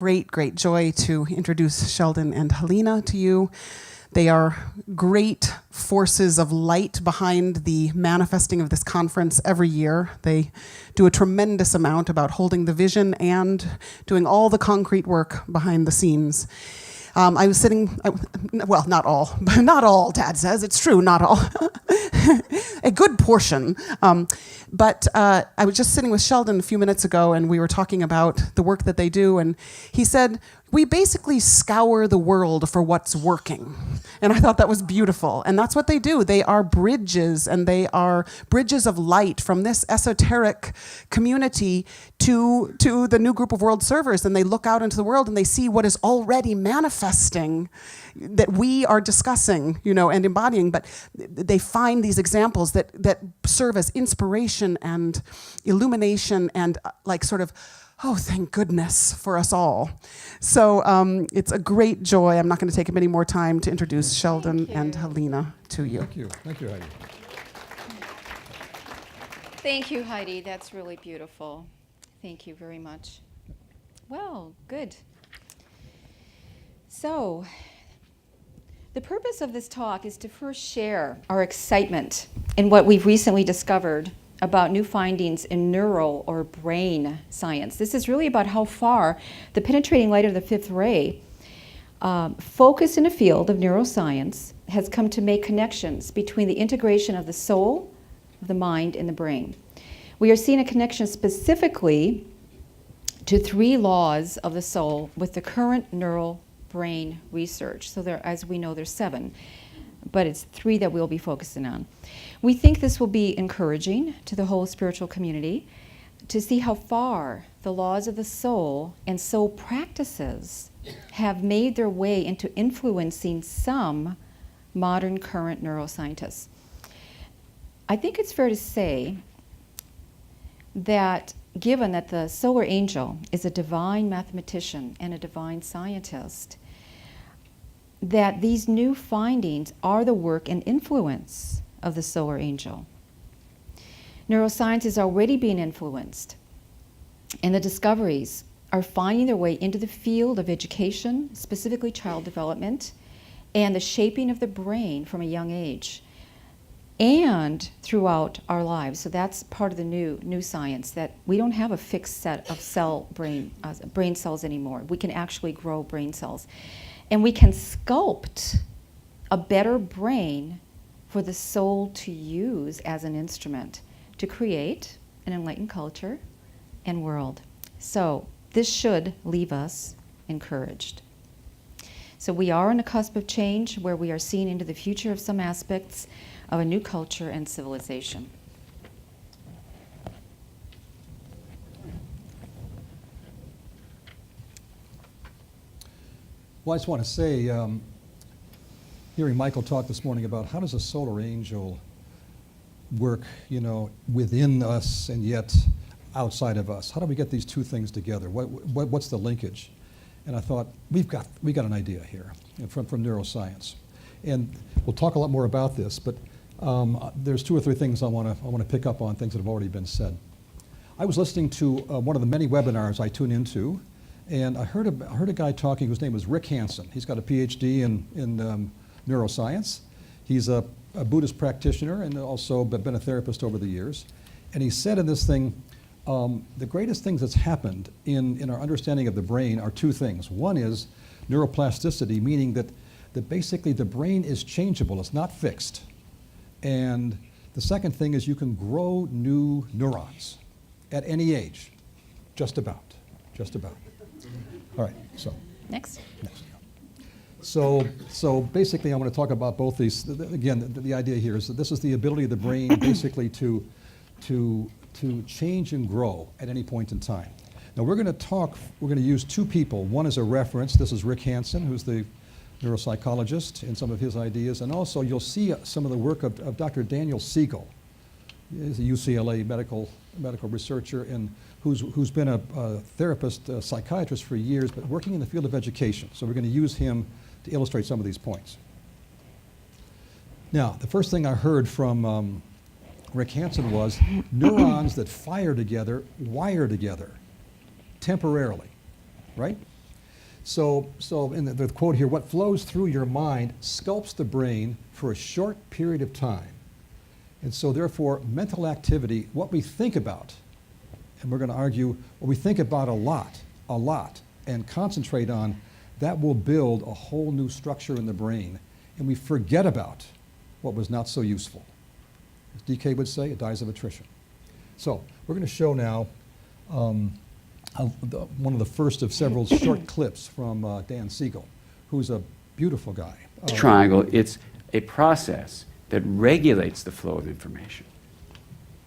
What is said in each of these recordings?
Great joy to introduce Sheldon and Halina to you. They are great forces of light behind the manifesting of this conference every year. They do a tremendous amount about holding the vision and doing all the concrete work behind the scenes. I was sitting, well, not all, Dad says. It's true, not all. A good portion. But I was just sitting with Sheldon a few minutes ago, and we were talking about the work that they do, and he said, we basically scour the world for what's working. And I thought that was beautiful. And that's what they do. They are bridges, and they are bridges of light from this esoteric community to the new group of world servers. And they look out into the world and they see what is already manifesting that we are discussing, and embodying. But they find these examples that serve as inspiration and illumination and oh, thank goodness for us all. So it's a great joy. I'm not going to take up any more time to introduce Sheldon and Halina to you. Thank you, Heidi. Thank you, Heidi. That's really beautiful. Thank you very much. Well, good. So, the purpose of this talk is to first share our excitement in what we've recently discovered about new findings in neural or brain science. This is really about how far the penetrating light of the fifth ray, focused in a field of neuroscience, has come to make connections between the integration of the soul, the mind, and the brain. We are seeing a connection specifically to 3 laws of the soul with the current neural brain research. So there, as we know, there's 7, but it's 3 that we'll be focusing on. We think this will be encouraging to the whole spiritual community to see how far the laws of the soul and soul practices have made their way into influencing some modern current neuroscientists. I think it's fair to say that given that the solar angel is a divine mathematician and a divine scientist, that these new findings are the work and influence of the solar angel. Neuroscience is already being influenced, and the discoveries are finding their way into the field of education, specifically child development, and the shaping of the brain from a young age, and throughout our lives. So that's part of the new science, that we don't have a fixed set of brain cells anymore. We can actually grow brain cells. And we can sculpt a better brain for the soul to use as an instrument to create an enlightened culture and world. So this should leave us encouraged. So we are on the cusp of change where we are seeing into the future of some aspects of a new culture and civilization. Well, I just want to say, hearing Michael talk this morning about how does a solar angel work, within us and yet outside of us? How do we get these 2 things together? What's the linkage? And I thought, we got an idea here from neuroscience. And we'll talk a lot more about this, but there's 2 or 3 things I want to pick up on, things that have already been said. I was listening to one of the many webinars I tune into, and I heard a guy talking whose name was Rick Hansen. He's got a PhD in neuroscience. He's a Buddhist practitioner and also been a therapist over the years. And he said in this thing, the greatest things that's happened in our understanding of the brain are 2 things. One is neuroplasticity, meaning that basically the brain is changeable, it's not fixed. And the second thing is you can grow new neurons at any age, just about. All right, so. Next. So basically I want to talk about both these. Again, the idea here is that this is the ability of the brain basically to change and grow at any point in time. Now we're going to use 2 people. One is a reference. This is Rick Hansen, who's the neuropsychologist, and some of his ideas. And also you'll see some of the work of Dr. Daniel Siegel. He's a UCLA medical researcher and who's been a therapist, a psychiatrist for years, but working in the field of education. So we're going to use him to illustrate some of these points. Now, the first thing I heard from Rick Hansen was neurons that fire together, wire together temporarily, right? So in the quote here, what flows through your mind sculpts the brain for a short period of time. And so therefore, mental activity, what we think about, and we're going to argue, what we think about a lot, and concentrate on, that will build a whole new structure in the brain. And we forget about what was not so useful. As DK would say, it dies of attrition. So we're going to show now one of the first of several short clips from Dan Siegel, who's a beautiful guy. Triangle, it's a process that regulates the flow of information.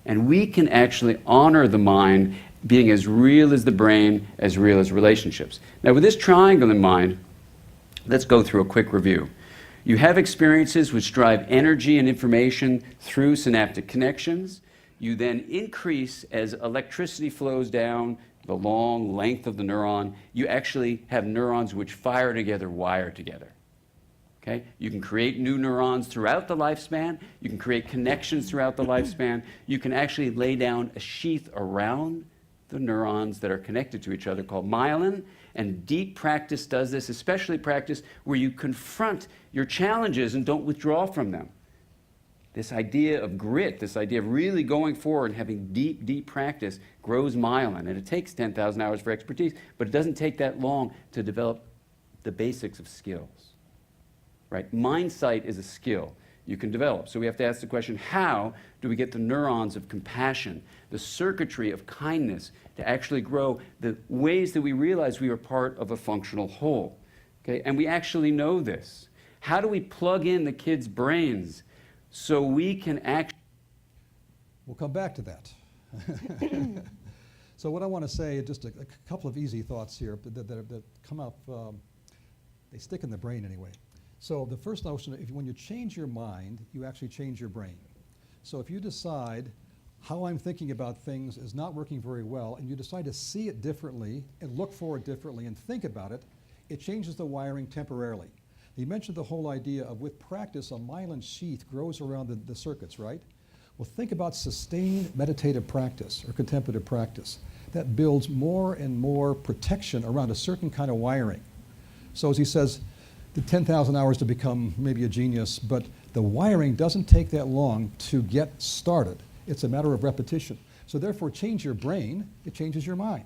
And we can actually honor the mind being as real as the brain, as real as relationships. Now with this triangle in mind, let's go through a quick review. You have experiences which drive energy and information through synaptic connections. You then increase as electricity flows down the long length of the neuron. You actually have neurons which fire together, wire together. Okay? You can create new neurons throughout the lifespan. You can create connections throughout the lifespan. You can actually lay down a sheath around the neurons that are connected to each other called myelin. And deep practice does this, especially practice where you confront your challenges and don't withdraw from them. This idea of grit, this idea of really going forward and having deep, deep practice grows myelin. And it takes 10,000 hours for expertise, but it doesn't take that long to develop the basics of skills. Right? Mind sight is a skill you can develop. So we have to ask the question, how do we get the neurons of compassion, the circuitry of kindness to actually grow the ways that we realize we are part of a functional whole? Okay? And we actually know this. How do we plug in the kids' brains so we can actually... We'll come back to that. So what I want to say, just a couple of easy thoughts here that come up, they stick in the brain anyway. So the first notion, when you change your mind, you actually change your brain. So if you decide how I'm thinking about things is not working very well, and you decide to see it differently and look for it differently and think about it, it changes the wiring temporarily. You mentioned the whole idea of with practice, a myelin sheath grows around the circuits, right? Well, think about sustained meditative practice or contemplative practice. That builds more and more protection around a certain kind of wiring. So as he says, the 10,000 hours to become maybe a genius, but the wiring doesn't take that long to get started. It's a matter of repetition. So therefore, change your brain, it changes your mind.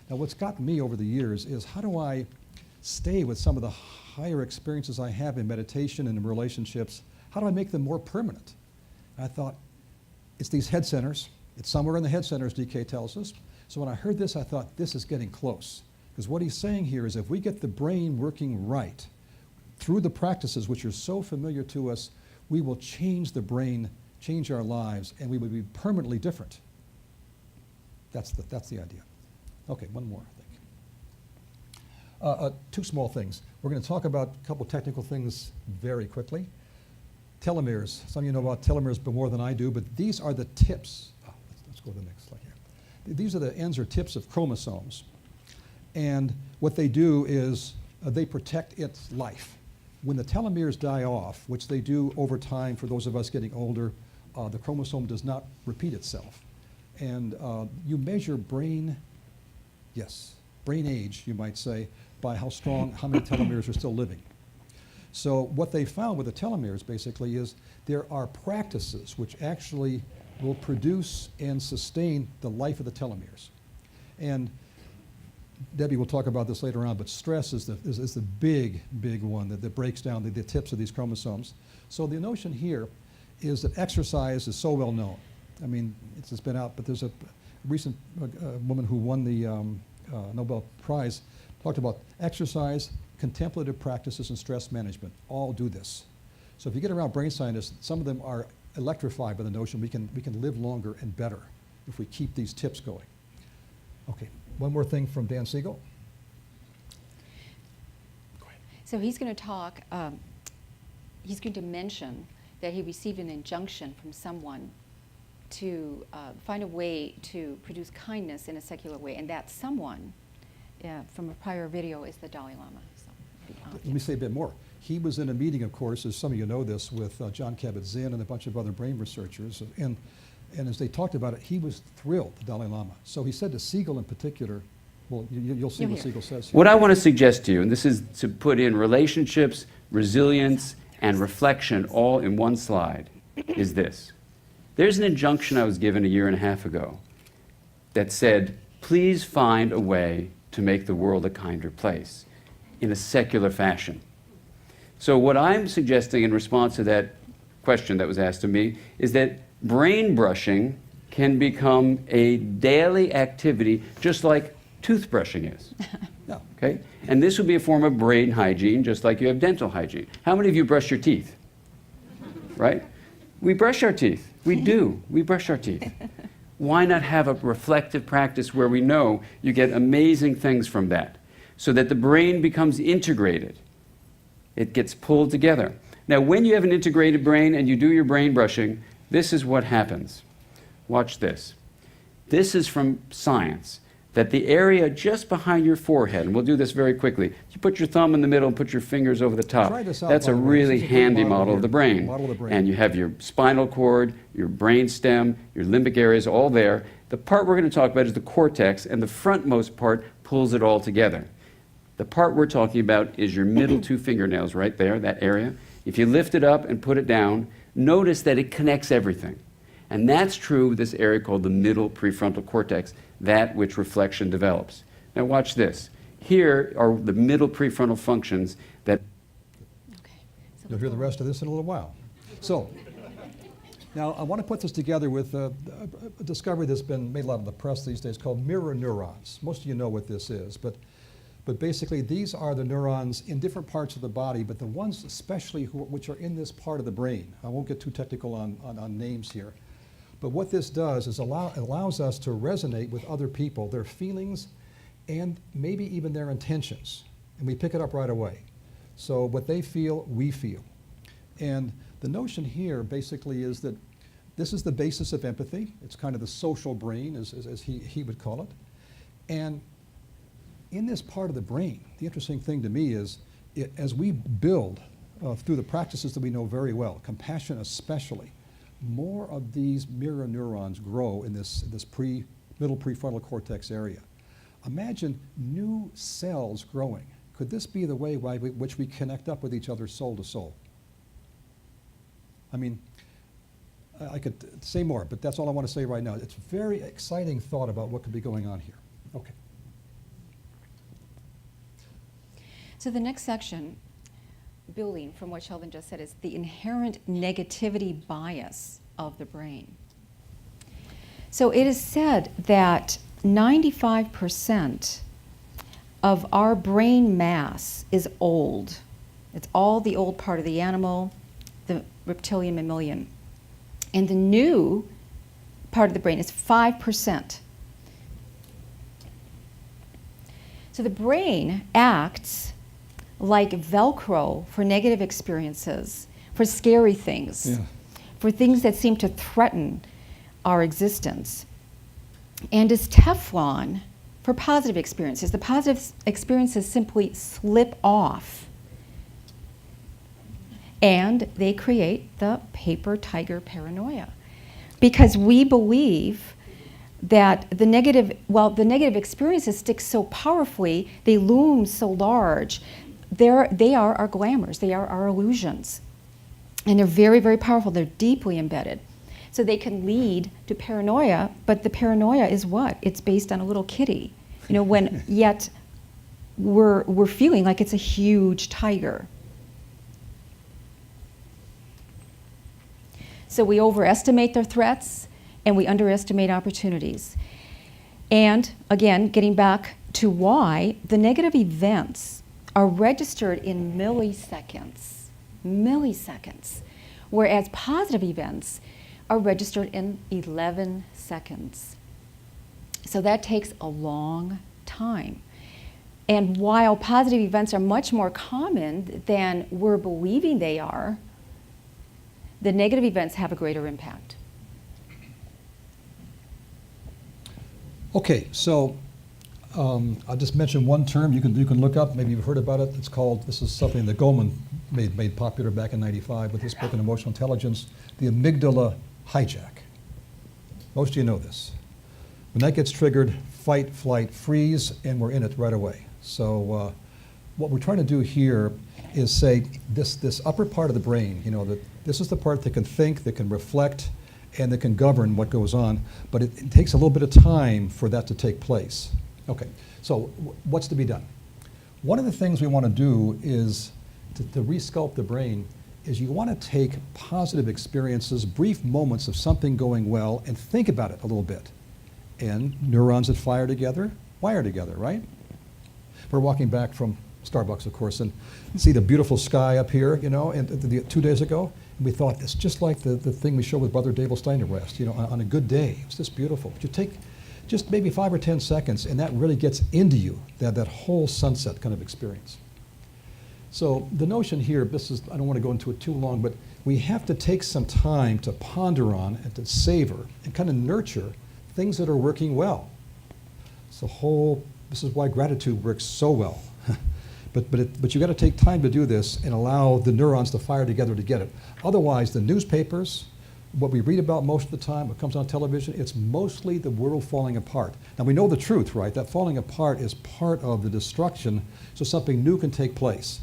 Now what's gotten me over the years is how do I stay with some of the higher experiences I have in meditation and in relationships? How do I make them more permanent? And I thought, it's these head centers. It's somewhere in the head centers, DK tells us. So when I heard this, I thought, this is getting close. Because what he's saying here is if we get the brain working right, through the practices which are so familiar to us, we will change the brain, change our lives, and we will be permanently different. That's the idea. Okay, one more, I think. Two small things. We're going to talk about a couple technical things very quickly. Telomeres. Some of you know about telomeres more than I do, but these are the tips. Let's go to the next slide here. These are the ends or tips of chromosomes. And what they do is they protect its life. When the telomeres die off, which they do over time for those of us getting older, the chromosome does not repeat itself. And you measure brain age, you might say, by how strong, how many telomeres are still living. So what they found with the telomeres basically is there are practices which actually will produce and sustain the life of the telomeres. And Debbie will talk about this later on, but stress is the big one that breaks down the tips of these chromosomes. So the notion here is that exercise is so well known. I mean, it's been out, but there's a recent woman who won the Nobel Prize, talked about exercise, contemplative practices, and stress management. All do this. So if you get around brain scientists, some of them are electrified by the notion we can live longer and better if we keep these tips going. Okay. One more thing from Dan Siegel. Go ahead. So he's going to talk, he's going to mention that he received an injunction from someone to find a way to produce kindness in a secular way, and that someone, from a prior video, is the Dalai Lama. So, let me say a bit more. He was in a meeting, of course, as some of you know this, with John Kabat-Zinn and a bunch of other brain researchers, and as they talked about it, he was thrilled, the Dalai Lama. So he said to Siegel in particular, Well, you'll see You'll what hear. Siegel says here. What I want to suggest to you, and this is to put in relationships, resilience, and reflection all in one slide, is this. There's an injunction I was given a year and a half ago that said, please find a way to make the world a kinder place in a secular fashion. So what I'm suggesting in response to that question that was asked of me is that brain brushing can become a daily activity just like toothbrushing is. Yeah. Okay? And this would be a form of brain hygiene, just like you have dental hygiene. How many of you brush your teeth? Right? We brush our teeth. We do. We brush our teeth. Why not have a reflective practice where we know you get amazing things from that, so that the brain becomes integrated? It gets pulled together. Now, when you have an integrated brain and you do your brain brushing, this is what happens. Watch this. This is from science, that the area just behind your forehead, and we'll do this very quickly, you put your thumb in the middle and put your fingers over the top. Try this out, That's by a the way. really This is a good handy model model here. of the brain. Model of the brain. And you have your spinal cord, your brain stem, your limbic areas all there. The part we're going to talk about is the cortex, and the frontmost part pulls it all together. The part we're talking about is your middle two fingernails right there, that area. If you lift it up and put it down, notice that it connects everything. And that's true with this area called the middle prefrontal cortex, that which reflection develops. Now watch this. Here are the middle prefrontal functions that... Okay. So You'll hear the rest of this in a little while. So, now I want to put this together with a discovery that's been made a lot in the press these days called mirror neurons. Most of you know what this is, but basically these are the neurons in different parts of the body, but the ones especially which are in this part of the brain. I won't get too technical on names here, but what this does is allows us to resonate with other people, their feelings, and maybe even their intentions, and we pick it up right away. So what they feel, we feel. And the notion here basically is that this is the basis of empathy. It's kind of the social brain, as he would call it. And in this part of the brain, the interesting thing to me is, as we build through the practices that we know very well, compassion especially, more of these mirror neurons grow in this middle prefrontal cortex area. Imagine new cells growing. Could this be the way which we connect up with each other soul to soul? I mean, I could say more, but that's all I want to say right now. It's a very exciting thought about what could be going on here. Okay. So the next section, building from what Sheldon just said, is the inherent negativity bias of the brain. So it is said that 95% of our brain mass is old. It's all the old part of the animal, the reptilian mammalian. And the new part of the brain is 5%. So the brain acts like Velcro for negative experiences, for scary things, for things that seem to threaten our existence, and is Teflon for positive experiences. The positive experiences simply slip off, and they create the paper tiger paranoia, because we believe that the negative experiences stick so powerfully, they loom so large. They are our glamours, they are our illusions. And they're very, very powerful, they're deeply embedded. So they can lead to paranoia, but the paranoia is what? It's based on a little kitty, when yet we're feeling like it's a huge tiger. So we overestimate their threats and we underestimate opportunities. And again, getting back to why, the negative events are registered in milliseconds, whereas positive events are registered in 11 seconds. So that takes a long time. And while positive events are much more common than we're believing they are, the negative events have a greater impact. Okay, so I'll just mention one term you can look up. Maybe you've heard about it. This is something that Goleman made popular back in '95 with his book on emotional intelligence, the amygdala hijack. Most of you know this. When that gets triggered, fight, flight, freeze, and we're in it right away. So what we're trying to do here is say this upper part of the brain, that this is the part that can think, that can reflect, and that can govern what goes on, but it takes a little bit of time for that to take place. Okay, so what's to be done? One of the things we want to do is to resculpt the brain is you want to take positive experiences, brief moments of something going well, and think about it a little bit. And neurons that fire together, wire together, right? We're walking back from Starbucks, of course, and see the beautiful sky up here, and 2 days ago, and we thought it's just like the thing we showed with Brother Dable Steinerwest, on a good day. It's just beautiful. But you take just maybe 5 or 10 seconds, and that really gets into you, that whole sunset kind of experience. So the notion here, I don't want to go into it too long, but we have to take some time to ponder on and to savor and kind of nurture things that are working well. This is why gratitude works so well. But you got to take time to do this and allow the neurons to fire together to get it. Otherwise, the newspapers, what we read about most of the time, what comes on television, it's mostly the world falling apart. Now we know the truth, right? That falling apart is part of the destruction, so something new can take place.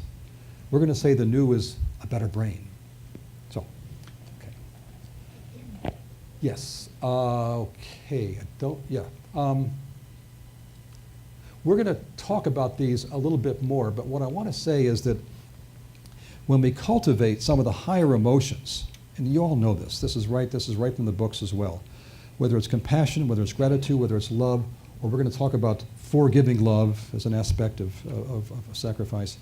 We're going to say the new is a better brain. So, okay. Yes. Okay. We're going to talk about these a little bit more, but what I want to say is that when we cultivate some of the higher emotions, and you all know this is right from the books as well, whether it's compassion, whether it's gratitude, whether it's love, or we're going to talk about forgiving love as an aspect of sacrifice.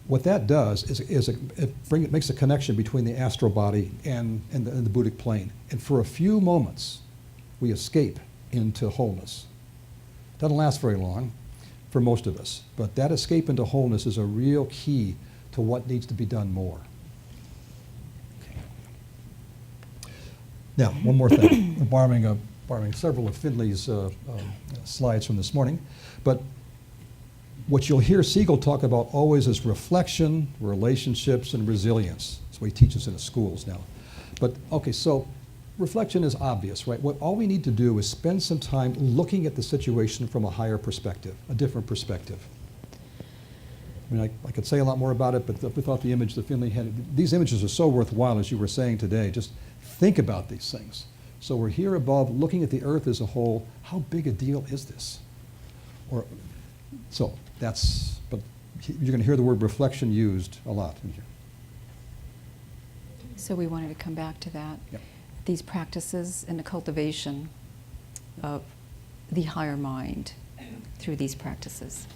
What that does is it makes a connection between the astral body and the Buddhic plane. And for a few moments, we escape into wholeness. Doesn't last very long for most of us, but that escape into wholeness is a real key to what needs to be done more. Okay. Now, one more thing. I'm borrowing several of Finley's slides from this morning, but what you'll hear Siegel talk about always is reflection, relationships, and resilience. That's what he teaches in the schools now. But, okay, so reflection is obvious, right? All we need to do is spend some time looking at the situation from a higher perspective, a different perspective. I mean, I could say a lot more about it, but we thought the image that Finley had, these images are so worthwhile, as you were saying today. Just think about these things. So we're here above looking at the earth as a whole. How big a deal is this? But you're going to hear the word reflection used a lot in here. So we wanted to come back to that. Yep. These practices and the cultivation of the higher mind through these practices.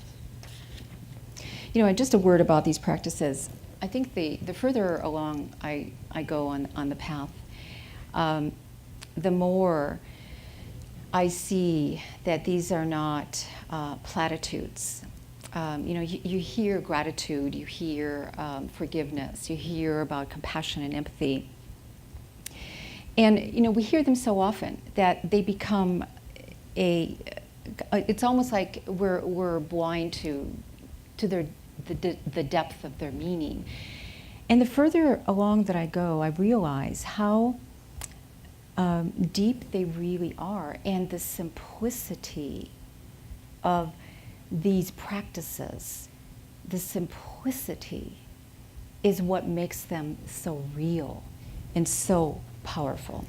And just a word about these practices. I think the further along I go on the path, the more I see that these are not platitudes. You hear gratitude, you hear forgiveness, you hear about compassion and empathy. And, we hear them so often that they become it's almost like we're blind to the depth of their meaning. And the further along that I go, I realize how deep they really are, and the simplicity of these practices, the simplicity is what makes them so real and so powerful.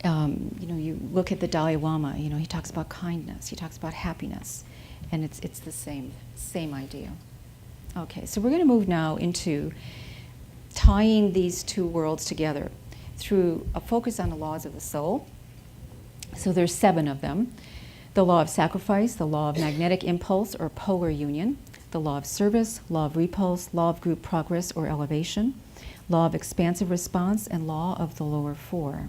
You look at the Dalai Lama, he talks about kindness, he talks about happiness, and it's the same idea. Okay, so we're going to move now into tying these two worlds together through a focus on the laws of the soul. So there's 7 of them. The law of sacrifice, the law of magnetic impulse or polar union, the law of service, law of repulse, law of group progress or elevation, law of expansive response, and law of the lower 4.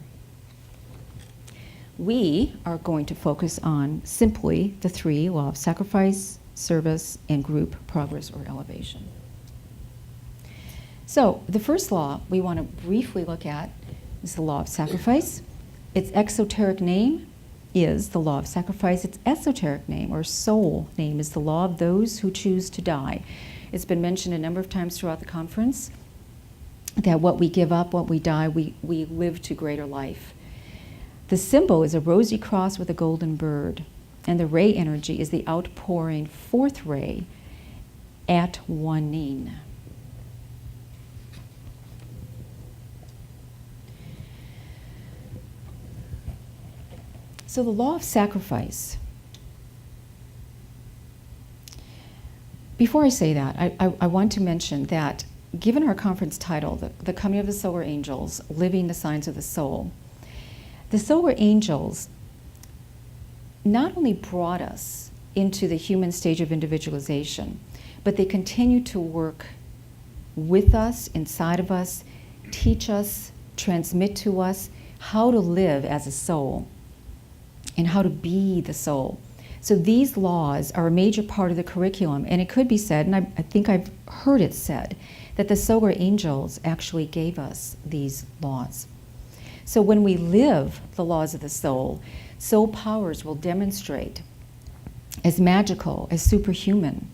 We are going to focus on simply the 3, law of sacrifice, service, and group progress or elevation. So the first law we want to briefly look at is the law of sacrifice. Its exoteric name is the law of sacrifice. Its esoteric name or soul name is the law of those who choose to die. It's been mentioned a number of times throughout the conference that what we give up, what we die, we live to greater life. The symbol is a rosy cross with a golden bird, and the ray energy is the outpouring fourth ray at one. So the law of sacrifice. Before I say that, I want to mention that given our conference title, the Coming of the Solar Angels, Living the Signs of the Soul, the Solar Angels not only brought us into the human stage of individualization, but they continue to work with us, inside of us, teach us, transmit to us how to live as a soul and how to be the soul. So these laws are a major part of the curriculum, and it could be said, and I think I've heard it said, that the solar angels actually gave us these laws. So when we live the laws of the soul powers will demonstrate as magical, as superhuman,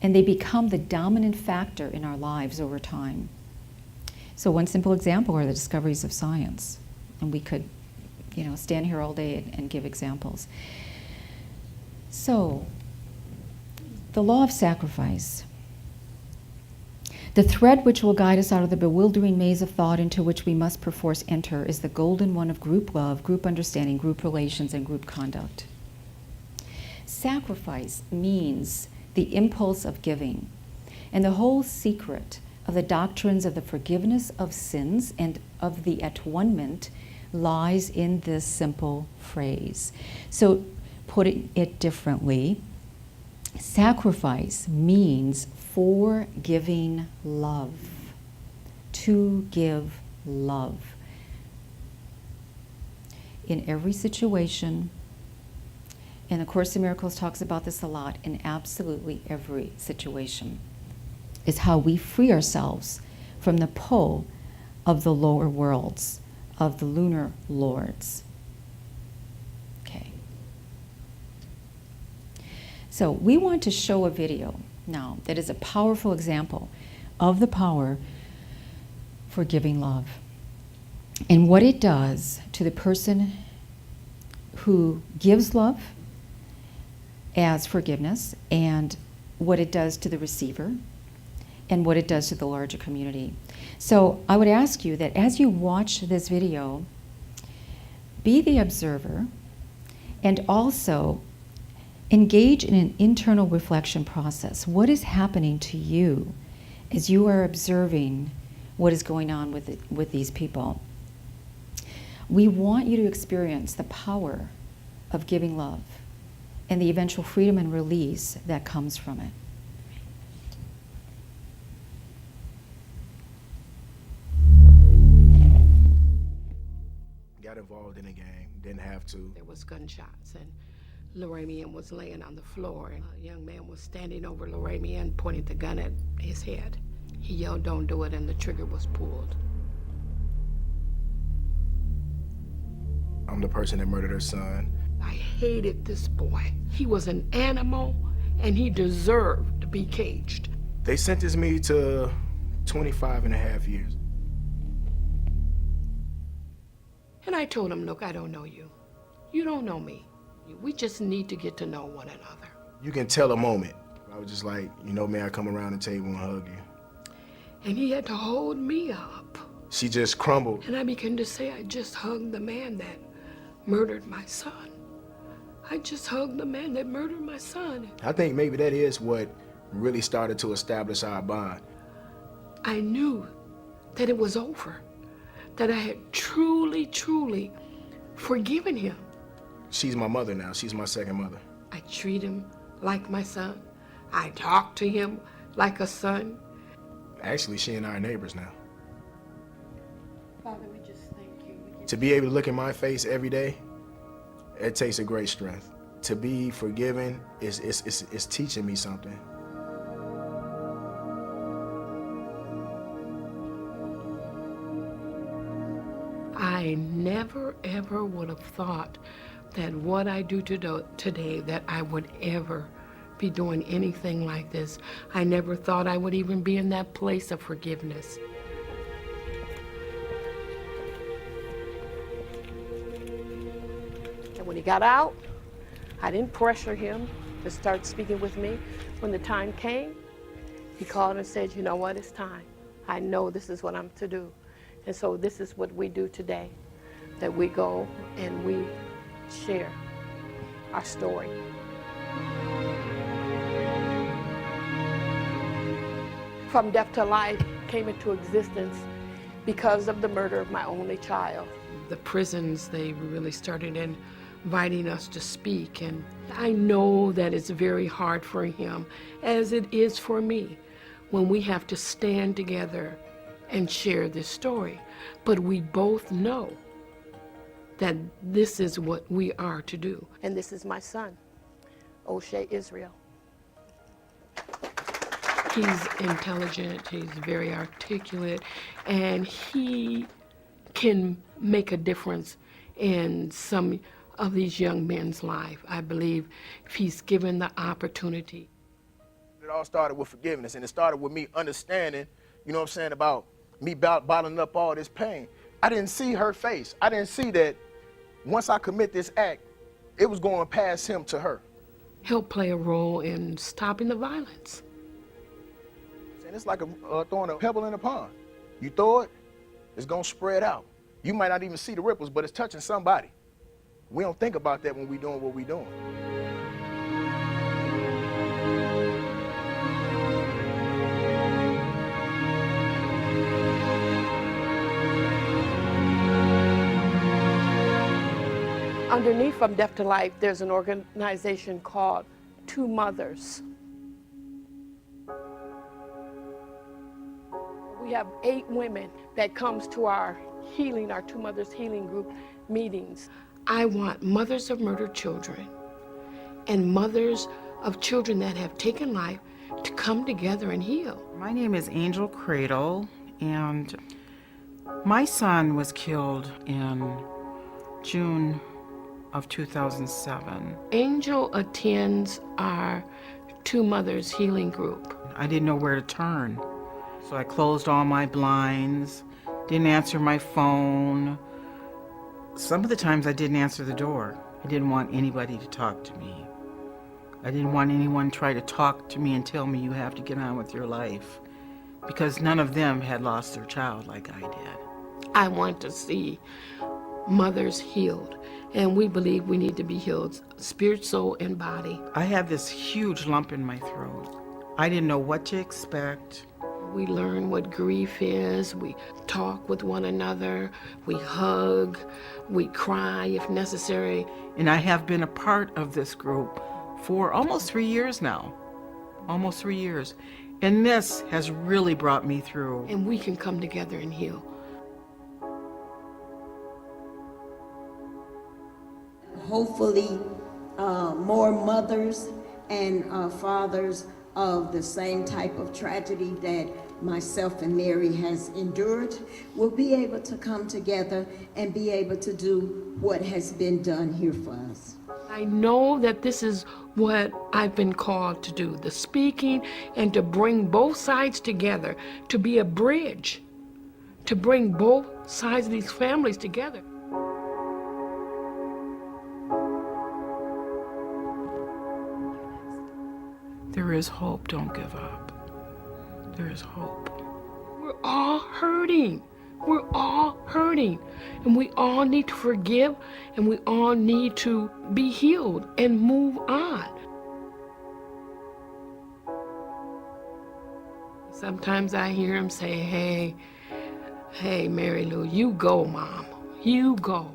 and they become the dominant factor in our lives over time. So one simple example are the discoveries of science, and we could, stand here all day and give examples. So, the law of sacrifice. The thread which will guide us out of the bewildering maze of thought into which we must perforce enter is the golden one of group love, group understanding, group relations, and group conduct. Sacrifice means the impulse of giving, and the whole secret of the doctrines of the forgiveness of sins and of the atonement lies in this simple phrase. So, putting it differently, sacrifice means forgiving love, to give love. In every situation, and the Course in Miracles talks about this a lot, in absolutely every situation, is how we free ourselves from the pull of the lower worlds, of the lunar lords. Okay. So we want to show a video now that is a powerful example of the power for giving love and what it does to the person who gives love as forgiveness, and what it does to the receiver, and what it does to the larger community. So I would ask you that as you watch this video, be the observer and also engage in an internal reflection process. What is happening to you as you are observing what is going on with these people? We want you to experience the power of giving love and the eventual freedom and release that comes from it. Got involved in a gang, didn't have to. There was gunshots, and Loramian was laying on the floor, and a young man was standing over Loramian, pointing the gun at his head. He yelled, "Don't do it," and the trigger was pulled. I'm the person that murdered her son. I hated this boy. He was an animal, and he deserved to be caged. They sentenced me to 25 and a half years. And I told him, "Look, I don't know you. You don't know me. We just need to get to know one another." You can tell a moment. I was just like, may I come around the table and hug you? And he had to hold me up. She just crumbled. And I began to say, I just hugged the man that murdered my son. I just hugged the man that murdered my son. I think maybe that is what really started to establish our bond. I knew that it was over, that I had truly, truly forgiven him. She's my mother now. She's my second mother. I treat him like my son. I talk to him like a son. Actually, she and I are neighbors now. Father, we just thank you. To be able to look in my face every day, it takes a great strength. To be forgiven is teaching me something. I never, ever would have thought that what I do today, that I would ever be doing anything like this. I never thought I would even be in that place of forgiveness. he got out, I didn't pressure him to start speaking with me. When the time came, he called and said, you know what, it's time. I know this is what I'm to do. And so this is what we do today, that we go and we share our story. From Death to Life came into existence because of the murder of my only child. The prisons, they really started inviting us to speak, and I know that it's very hard for him, as it is for me, when we have to stand together and share this story. But we both know that this is what we are to do. And this is my son, O'Shea Israel. He's intelligent, he's very articulate, and he can make a difference in some of these young men's life, I believe, if he's given the opportunity. It all started with forgiveness, and it started with me understanding, you know what I'm saying, about me bottling up all this pain. I didn't see her face. I didn't see that once I commit this act, it was going past him to her. Help play a role in stopping the violence. And it's like throwing a pebble in a pond. You throw it, it's gonna spread out. You might not even see the ripples, but it's touching somebody. We don't think about that when we're doing what we're doing. Underneath From Death to Life, there's an organization called Two Mothers. We have 8 women that comes to our healing, our Two Mothers Healing Group meetings. I want mothers of murdered children and mothers of children that have taken life to come together and heal. My name is Angel Cradle, and my son was killed in June of 2007. Angel attends our Two Mothers Healing Group. I didn't know where to turn, so I closed all my blinds, didn't answer my phone. Some of the times I didn't answer the door. I didn't want anybody to talk to me. I didn't want anyone to try to talk to me and tell me you have to get on with your life, because none of them had lost their child like I did. I want to see mothers healed, and we believe we need to be healed, spirit, soul, and body. I had this huge lump in my throat. I didn't know what to expect. We learn what grief is, we talk with one another, we hug, we cry if necessary. And I have been a part of this group for almost 3 years now. Almost 3 years. And this has really brought me through. And we can come together and heal. Hopefully, more mothers and fathers of the same type of tragedy that myself and Mary has endured will be able to come together and be able to do what has been done here for us. I know that this is what I've been called to do, the speaking and to bring both sides together, to be a bridge, to bring both sides of these families together. There is hope. Don't give up. There is hope. We're all hurting. We're all hurting. And we all need to forgive, and we all need to be healed and move on. Sometimes I hear him say, hey, Mary Lou, you go, Mom. You go.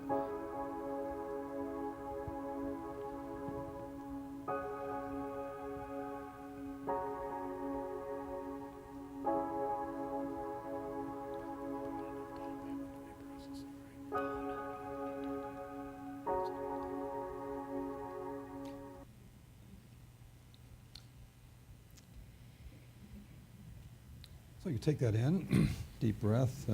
So you take that in, deep breath.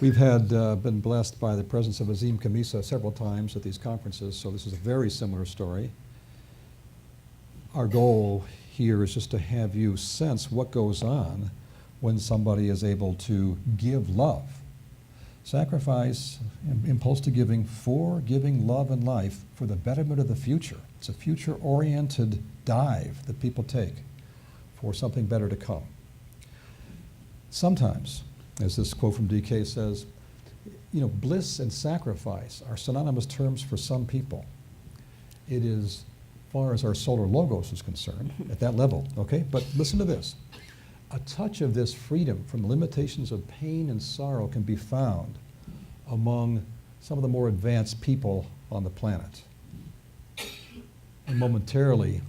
We've been blessed by the presence of Azim Kamisa several times at these conferences, so this is a very similar story. Our goal here is just to have you sense what goes on when somebody is able to give love Sacrifice, impulse to giving, for giving love and life for the betterment of the future. It's a future-oriented dive that people take for something better to come. Sometimes, as this quote from DK says, bliss and sacrifice are synonymous terms for some people. It is, as far as our solar logos is concerned, at that level, okay? But listen to this. A touch of this freedom from the limitations of pain and sorrow can be found among some of the more advanced people on the planet. And momentarily,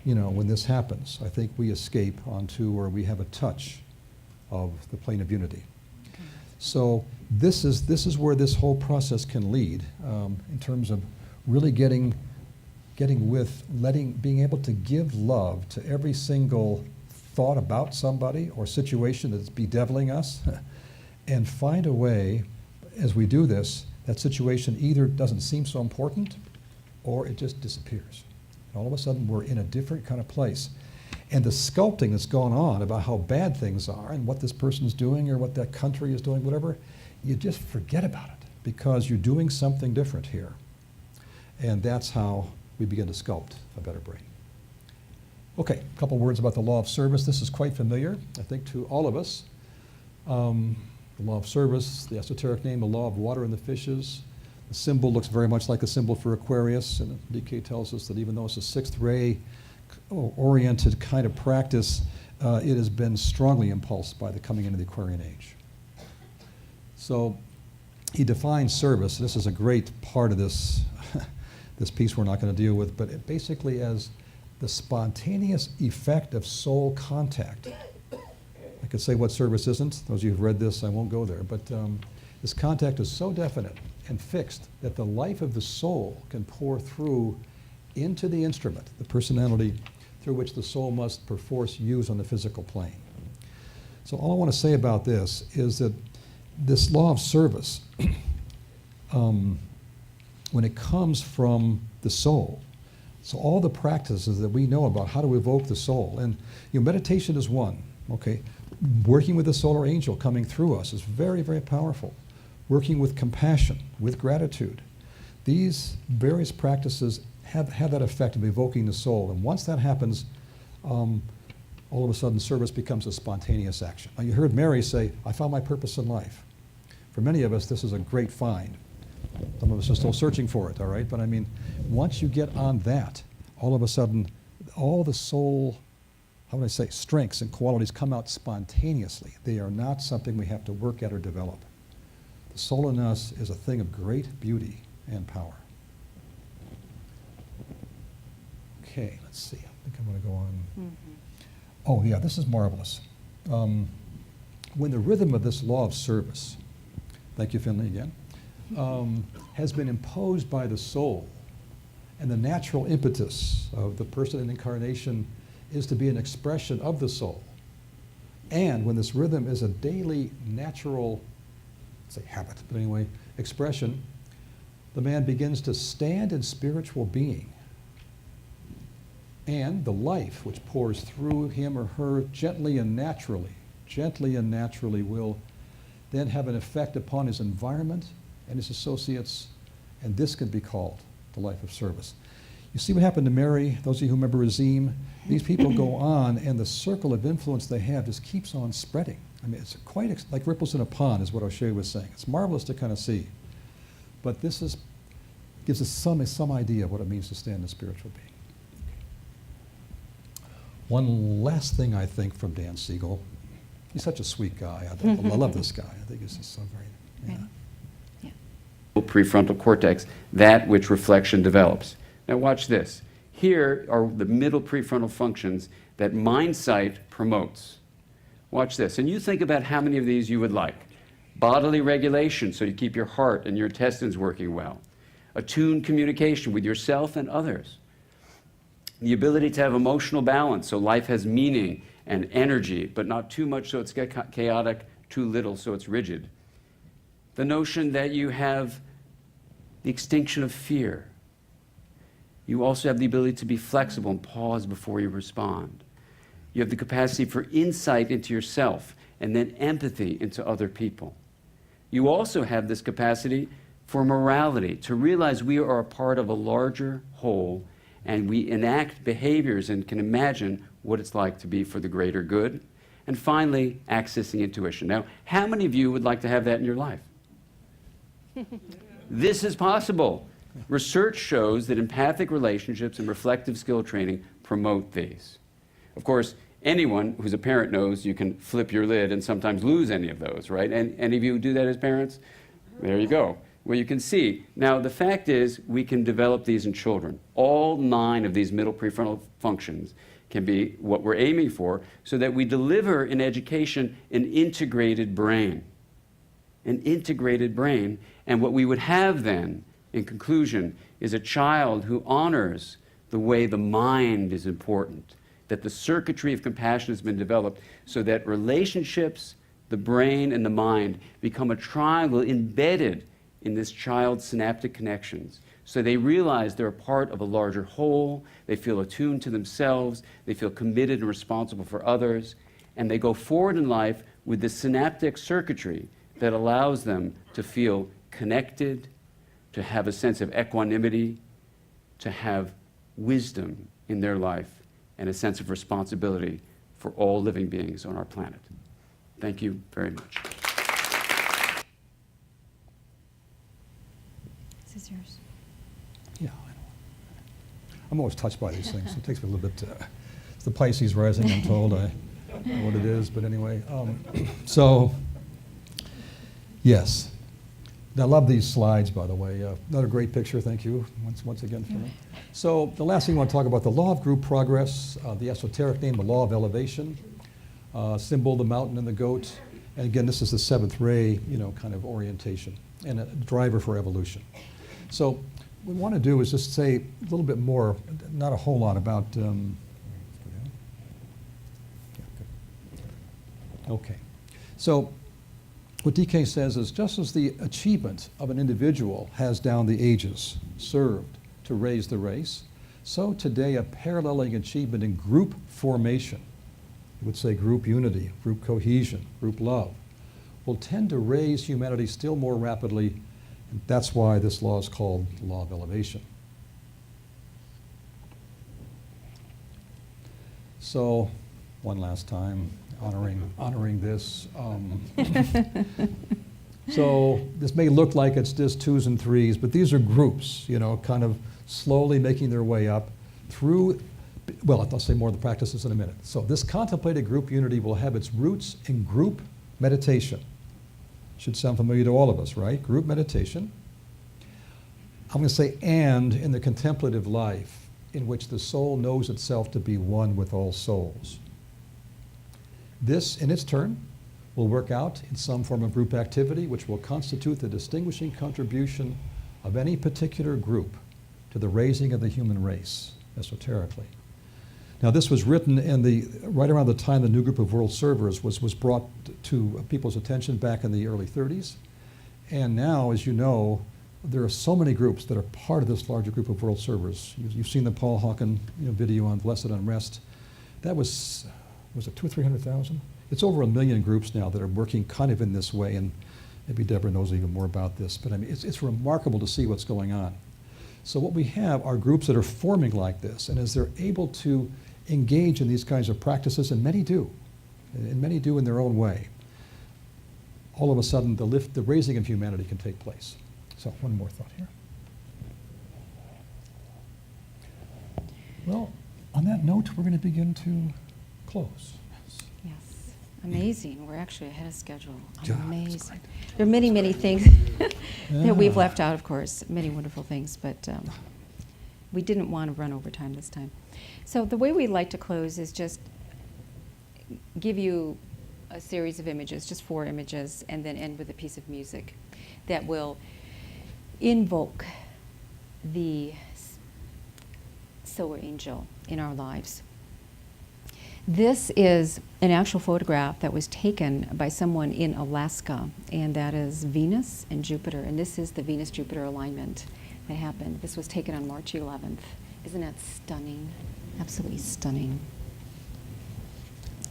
when this happens, I think we escape onto where we have a touch of the plane of unity. So this is where this whole process can lead in terms of really being able to give love to every single thought about somebody or situation that's bedeviling us, and find a way, as we do this, that situation either doesn't seem so important or it just disappears. And all of a sudden we're in a different kind of place. And the sculpting that's going on about how bad things are and what this person's doing or what that country is doing, whatever, you just forget about it because you're doing something different here. And that's how we begin to sculpt a better brain. Okay, a couple words about the law of service. This is quite familiar, I think, to all of us. The law of service, the esoteric name, the law of water and the fishes. The symbol looks very much like a symbol for Aquarius, and DK tells us that even though it's a sixth ray oriented kind of practice, it has been strongly impulsed by the coming into the Aquarian age. So he defines service. This is a great part of this, this piece we're not going to deal with, but it basically as the spontaneous effect of soul contact. I could say what service isn't. Those of you who've read this, I won't go there. But this contact is so definite and fixed that the life of the soul can pour through into the instrument, the personality through which the soul must perforce use on the physical plane. So all I want to say about this is that this law of service, when it comes from the soul, so all the practices that we know about how to evoke the soul, and meditation is one, okay? Working with the solar angel coming through us is very, very powerful. Working with compassion, with gratitude. These various practices have that effect of evoking the soul, and once that happens, all of a sudden service becomes a spontaneous action. Now you heard Mary say, I found my purpose in life. For many of us, this is a great find. Some of us are still searching for it, all right? But I mean, once you get on that, all of a sudden, all the soul, how would I say, strengths and qualities come out spontaneously. They are not something we have to work at or develop. The soul in us is a thing of great beauty and power. Okay, let's see. I think I'm going to go on. Mm-hmm. Oh, yeah, this is marvelous. When the rhythm of this law of service, thank you, Finley, again, has been imposed by the soul, and the natural impetus of the person in incarnation is to be an expression of the soul. And when this rhythm is a daily, natural, say habit, but anyway, expression, the man begins to stand in spiritual being. And the life which pours through him or her gently and naturally will then have an effect upon his environment and his associates, and this can be called the life of service. You see what happened to Mary, those of you who remember Razim? These people go on, and the circle of influence they have just keeps on spreading. I mean, it's quite like ripples in a pond, is what O'Shea was saying. It's marvelous to kind of see. But this gives us some idea of what it means to stand in spiritual being. One last thing I think from Dan Siegel. He's such a sweet guy. I love this guy. I think he's just so great. Yeah. Prefrontal cortex, that which reflection develops. Now watch this. Here are the middle prefrontal functions that mind sight promotes. Watch this. And you think about how many of these you would like. Bodily regulation, so you keep your heart and your intestines working well. Attuned communication with yourself and others. The ability to have emotional balance, so life has meaning and energy, but not too much so it's chaotic, too little so it's rigid. The notion that you have the extinction of fear. You also have the ability to be flexible and pause before you respond. You have the capacity for insight into yourself and then empathy into other people. you also have this capacity for morality, to realize we are a part of a larger whole, and we enact behaviors and can imagine what it's like to be for the greater good. And finally, accessing intuition. Now, how many of you would like to have that in your life? This is possible. Research shows that empathic relationships and reflective skill training promote these. Of course, anyone who's a parent knows you can flip your lid and sometimes lose any of those, right? And any of you do that as parents? There you go. Well, you can see. Now, the fact is we can develop these in children. All 9 of these middle prefrontal functions can be what we're aiming for, so that we deliver in education an integrated brain. An integrated brain. And what we would have then, in conclusion, is a child who honors the way the mind is important, that the circuitry of compassion has been developed so that relationships, the brain, and the mind become a triangle embedded in this child's synaptic connections. So they realize they're a part of a larger whole, they feel attuned to themselves, they feel committed and responsible for others, and they go forward in life with the synaptic circuitry that allows them to feel connected, to have a sense of equanimity, to have wisdom in their life, and a sense of responsibility for all living beings on our planet. Thank you very much. This is yours. Yeah, I know. I'm always touched by these things. It takes me a little bit. It's the Pisces rising, I'm told. I don't know what it is, but anyway. So, yes. I love these slides, by the way. Another great picture. Thank you once again for me. So the last thing I want to talk about, the law of group progress, the esoteric name, the law of elevation, symbol, the mountain and the goat. And again, this is the 7th ray, kind of orientation and a driver for evolution. So what we want to do is just say a little bit more, not a whole lot about, okay. So what DK says is, just as the achievement of an individual has down the ages served to raise the race, so today a paralleling achievement in group formation, I would say group unity, group cohesion, group love, will tend to raise humanity still more rapidly. And that's why this law is called the law of elevation. So, one last time, honoring this. So this may look like it's just 2s and 3s, but these are groups, kind of slowly making their way up through, well, I'll say more of the practices in a minute. So this contemplated group unity will have its roots in group meditation. Should sound familiar to all of us, right? Group meditation. I'm going to say, and in the contemplative life in which the soul knows itself to be one with all souls. This, in its turn, will work out in some form of group activity which will constitute the distinguishing contribution of any particular group to the raising of the human race, esoterically. Now, this was written right around the time the new group of world servers was brought to people's attention back in the early 30s. And now, as you know, there are so many groups that are part of this larger group of world servers. You've seen the Paul Hawken video on Blessed Unrest. That was it 200,000 or 300,000? It's over 1 million groups now that are working kind of in this way, and maybe Deborah knows even more about this, but I mean, it's remarkable to see what's going on. So what we have are groups that are forming like this, and as they're able to engage in these kinds of practices, and many do in their own way, all of a sudden the raising of humanity can take place. So one more thought here. Well, on that note, we're going to begin to close. Yes. Amazing. We're actually ahead of schedule. Yeah, Amazing. that's great. There are many, many things that we've left out, of course, many wonderful things, but we didn't want to run over time this time. So the way we like to close is just give you a series of images, just 4 images, and then end with a piece of music that will invoke the solar angel in our lives. This is an actual photograph that was taken by someone in Alaska, and that is Venus and Jupiter, and this is the Venus-Jupiter alignment that happened. This was taken on March 11th. Isn't that stunning? Absolutely stunning.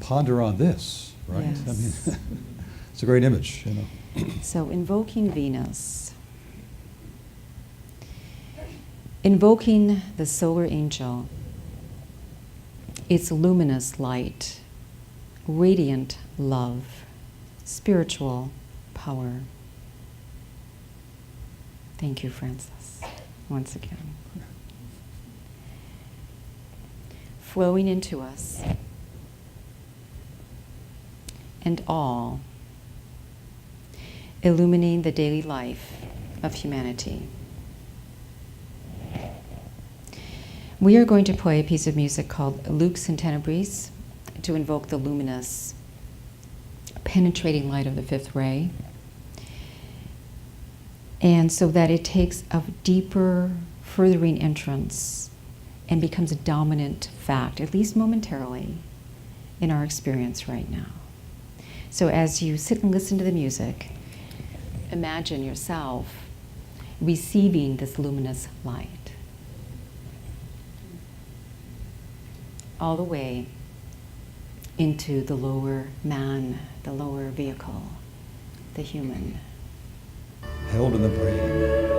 Ponder on this, right? Yes. I mean, It's a great image, you know. So, invoking Venus. Invoking the solar angel, its luminous light, radiant love, spiritual power. Thank you, Francis, once again. Flowing into us and all, illuminating the daily life of humanity. We are going to play a piece of music called Lux in Tenebris to invoke the luminous, penetrating light of the fifth ray, and so that it takes a deeper, furthering entrance and becomes a dominant fact, at least momentarily, in our experience right now. So as you sit and listen to the music, imagine yourself receiving this luminous light all the way into the lower man, the lower vehicle, the human. Held in the brain.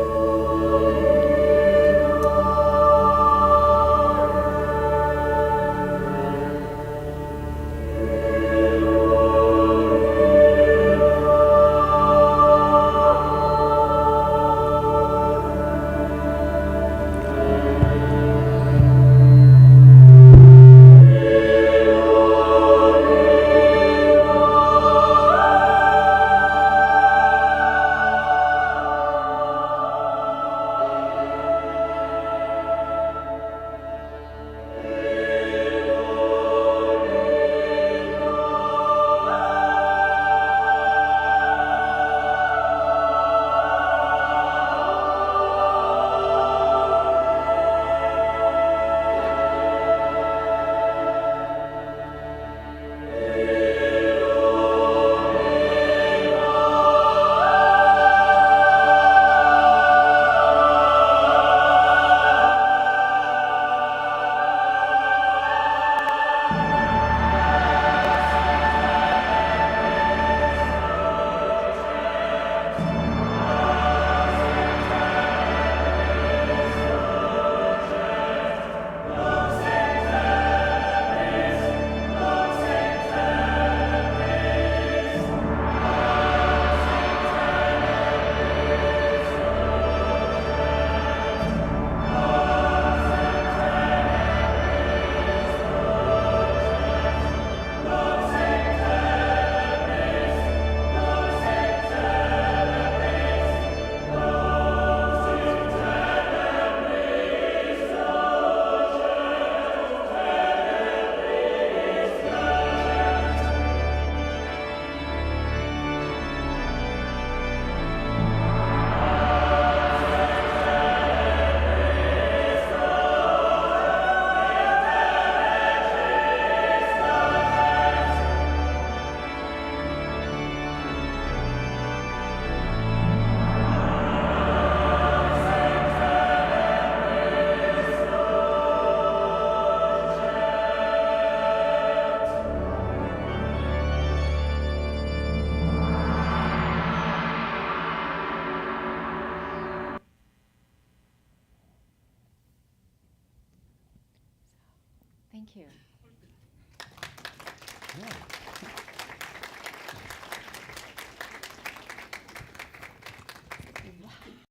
Thank you. Yeah.